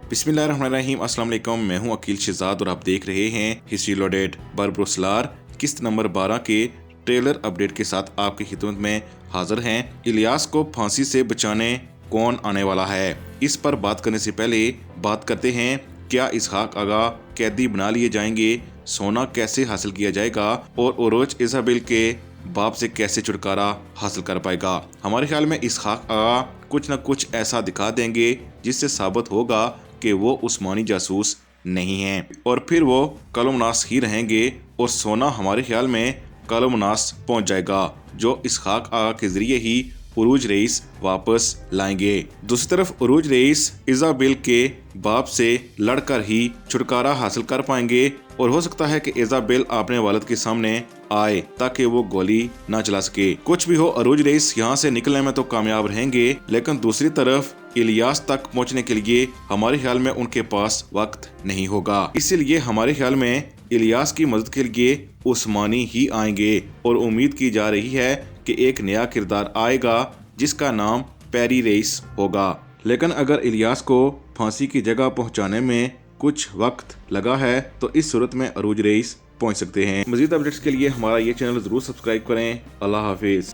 बिस्मिल्लाहिर्रहमानिर्रहीम। अस्सलाम वालेकुम। मैं हूं अकील शहजाद और आप देख रहे हैं हिस्ट्री लोडेड। बरब्रोसलार किस्त नंबर 12 के ट्रेलर अपडेट के साथ आपकी खिदमत में हाजिर हैं। इलियास को फांसी से बचाने कौन आने वाला है, इस पर बात करने से पहले बात करते हैं क्या इसहाक आगा कैदी बना लिए जाएंगे, सोना कैसे हासिल किया जाएगा और उरोज इजाबेल के बाप से कैसे छुटकारा हासिल कर पाएगा। हमारे ख्याल में इसहाक आगा कुछ न कुछ ऐसा दिखा देंगे जिससे साबित होगा कि वो उस्मानी जासूस नहीं हैं और फिर वो कलमनास ही रहेंगे और सोना हमारे ख्याल में कलमनास पहुंच जाएगा, जो इसहाक आगा के जरिए ही उरूज रईस वापस लाएंगे। दूसरी तरफ उरूज रईस इजाबेल के बाप से लड़कर ही छुटकारा हासिल कर पाएंगे और हो सकता है कि इजाबेल अपने वालिद के सामने आए ताकि वो गोली ना चला सके। कुछ भी हो, उरूज रईस यहाँ से निकलने में तो कामयाब रहेंगे, लेकिन दूसरी तरफ इलियास तक पहुँचने के लिए हमारे ख्याल में उनके पास वक्त नहीं होगा। इसीलिए हमारे ख्याल में इलियास की मदद के लिए उस्मानी ही आएंगे और उम्मीद की जा रही है कि एक नया किरदार आएगा जिसका नाम पैरी रईस होगा। लेकिन अगर इलियास को फांसी की जगह पहुंचाने में कुछ वक्त लगा है तो इस सूरत में उरूज रईस पहुंच सकते हैं। मजीद अपडेट्स के लिए हमारा ये चैनल जरूर सब्सक्राइब करें। अल्लाह हाफिज।